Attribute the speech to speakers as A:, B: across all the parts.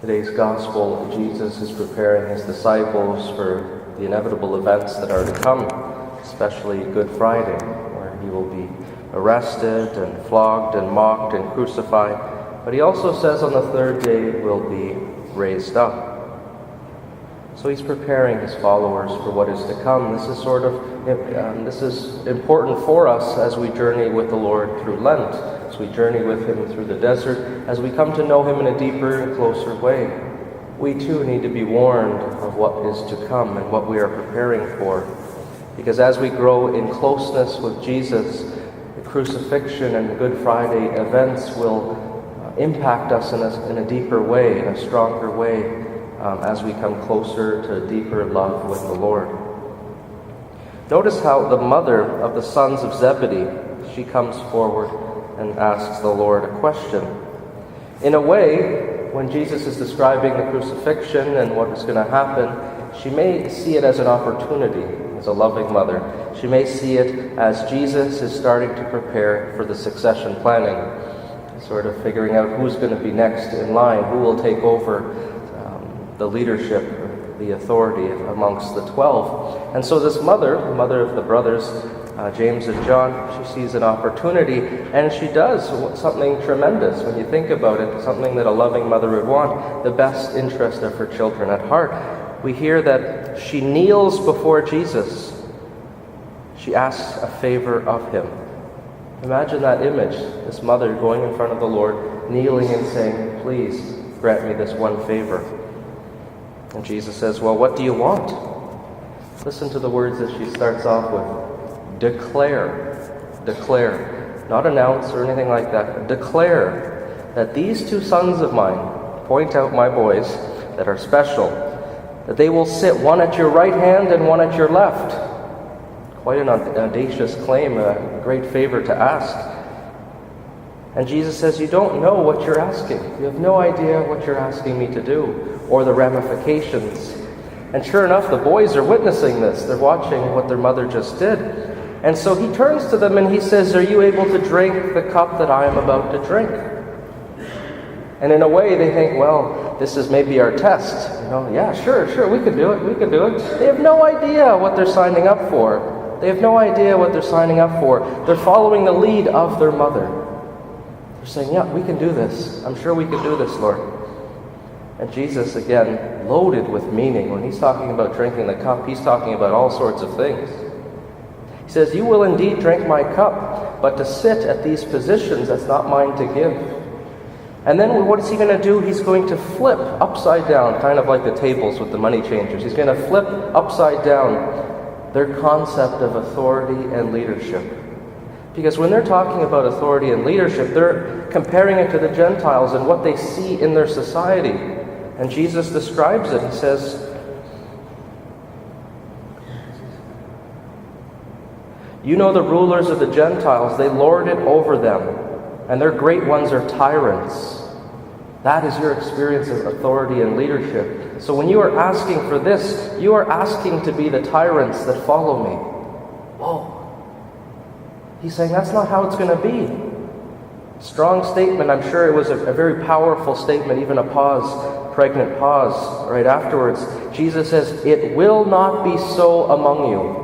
A: Today's gospel, Jesus is preparing his disciples for the inevitable events that are to come, especially Good Friday, where he will be arrested and flogged and mocked and crucified. But he also says on the third day will be raised up. So he's preparing his followers for what is to come. This is important for us as we journey with the Lord through Lent, as we journey with him through the desert, as we come to know him in a deeper and closer way. We too need to be warned of what is to come and what we are preparing for. Because as we grow in closeness with Jesus, the crucifixion and Good Friday events will impact us in a deeper way, in a stronger way, as we come closer to deeper love with the Lord. Notice how the mother of the sons of Zebedee, she comes forward and asks the Lord a question. In a way, when Jesus is describing the crucifixion and what is going to happen, she may see it as an opportunity, as a loving mother. She may see it as Jesus is starting to prepare for the succession planning, sort of figuring out who's going to be next in line, who will take over the leadership, the authority amongst the 12. And so this mother, the mother of the brothers, James and John, she sees an opportunity, and she does something tremendous when you think about it, something that a loving mother would want, the best interest of her children at heart. We hear that she kneels before Jesus. She asks a favor of him. Imagine that image, this mother going in front of the Lord, kneeling and saying, "Please grant me this one favor." And Jesus says, "Well, what do you want?" Listen to the words that she starts off with. Declare. Not announce or anything like that. Declare that these two sons of mine, point out my boys that are special, that they will sit one at your right hand and one at your left. Quite an audacious claim, a great favor to ask. And Jesus says, you don't know what you're asking. You have no idea what you're asking me to do, or the ramifications. And sure enough, the boys are witnessing this. They're watching what their mother just did. And so he turns to them and he says, "Are you able to drink the cup that I am about to drink?" And in a way, they think, well, this is maybe our test. Yeah, sure, we can do it. They have no idea what they're signing up for. They're following the lead of their mother. They're saying, yeah, we can do this. I'm sure we can do this, Lord. And Jesus, again, loaded with meaning. When he's talking about drinking the cup, he's talking about all sorts of things. He says, "You will indeed drink my cup, but to sit at these positions, that's not mine to give." And then what is he going to do? He's going to flip upside down, kind of like the tables with the money changers. He's going to flip upside down their concept of authority and leadership. Because when they're talking about authority and leadership, they're comparing it to the Gentiles and what they see in their society. And Jesus describes it. He says, "You know the rulers of the Gentiles, they lord it over them, and their great ones are tyrants." That is your experience of authority and leadership. So when you are asking for this, you are asking to be the tyrants that follow me. Whoa. He's saying that's not how it's going to be. Strong statement. I'm sure it was a very powerful statement, even a pause, pregnant pause right afterwards. Jesus says, "It will not be so among you."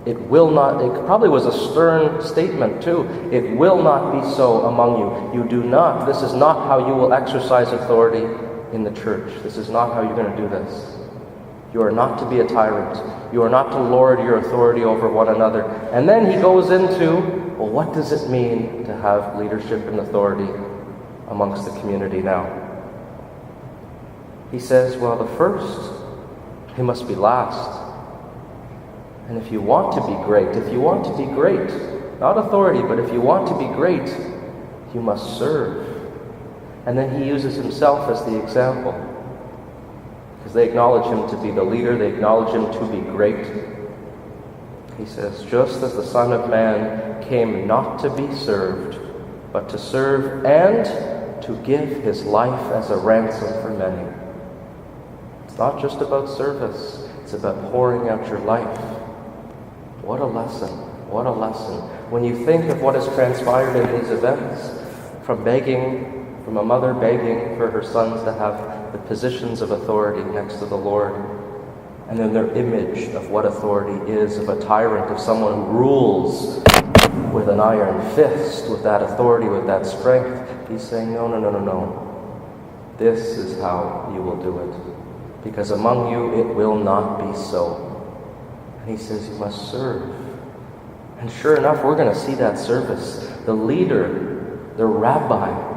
A: It will not. It probably was a stern statement too. It will not be so among you. You do not. This is not how you will exercise authority in the church. This is not how you're going to do this. You are not to be a tyrant. You are not to lord your authority over one another. And then he goes into, well, what does it mean to have leadership and authority amongst the community now? He says, well, the first, he must be last. And if you want to be great, not authority, but if you want to be great, you must serve. And then he uses himself as the example. Because they acknowledge him to be the leader, they acknowledge him to be great. He says, just as the Son of Man came not to be served, but to serve and to give his life as a ransom for many. It's not just about service, it's about pouring out your life. What a lesson. What a lesson. When you think of what has transpired in these events, from begging from a mother begging for her sons to have the positions of authority next to the Lord, and then their image of what authority is, of a tyrant, of someone who rules with an iron fist, with that authority, with that strength. He's saying, no. This is how you will do it, because among you it will not be so. And he says you must serve. And sure enough, we're going to see that service. The leader, the rabbi,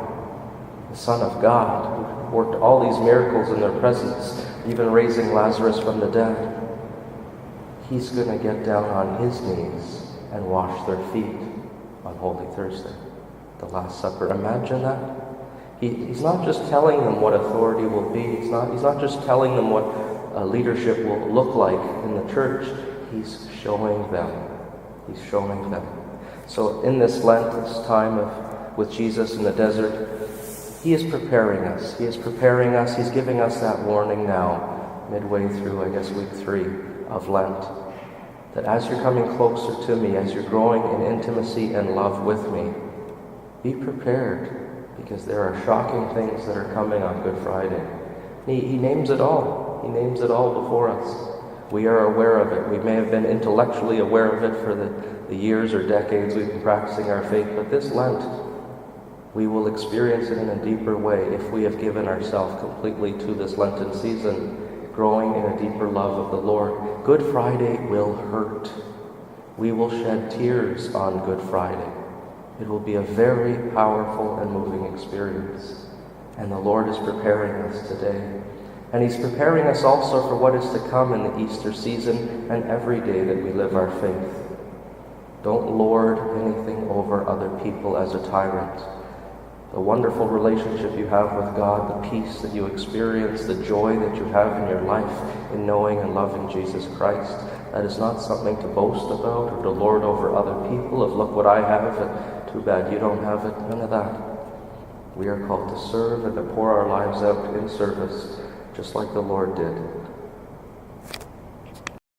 A: the Son of God, who worked all these miracles in their presence, even raising Lazarus from the dead, he's going to get down on his knees and wash their feet on Holy Thursday, the Last Supper. Imagine that. He's not just telling them what authority will be. He's not just telling them what leadership will look like in the church. He's showing them. He's showing them. So in this Lent, this time with Jesus in the desert, he is preparing us. He is preparing us. He's giving us that warning now, midway through, I guess, week 3 of Lent, that as you're coming closer to me, as you're growing in intimacy and love with me, be prepared, because there are shocking things that are coming on Good Friday. He names it all. He names it all before us. We are aware of it. We may have been intellectually aware of it for the years or decades we've been practicing our faith, but this Lent, we will experience it in a deeper way if we have given ourselves completely to this Lenten season, growing in a deeper love of the Lord. Good Friday will hurt. We will shed tears on Good Friday. It will be a very powerful and moving experience. And the Lord is preparing us today. And he's preparing us also for what is to come in the Easter season and every day that we live our faith. Don't lord anything over other people as a tyrant. The wonderful relationship you have with God, the peace that you experience, the joy that you have in your life in knowing and loving Jesus Christ, that is not something to boast about or to lord over other people of, look what I have, and too bad you don't have it. None of that. We are called to serve and to pour our lives out in service, just like the Lord did.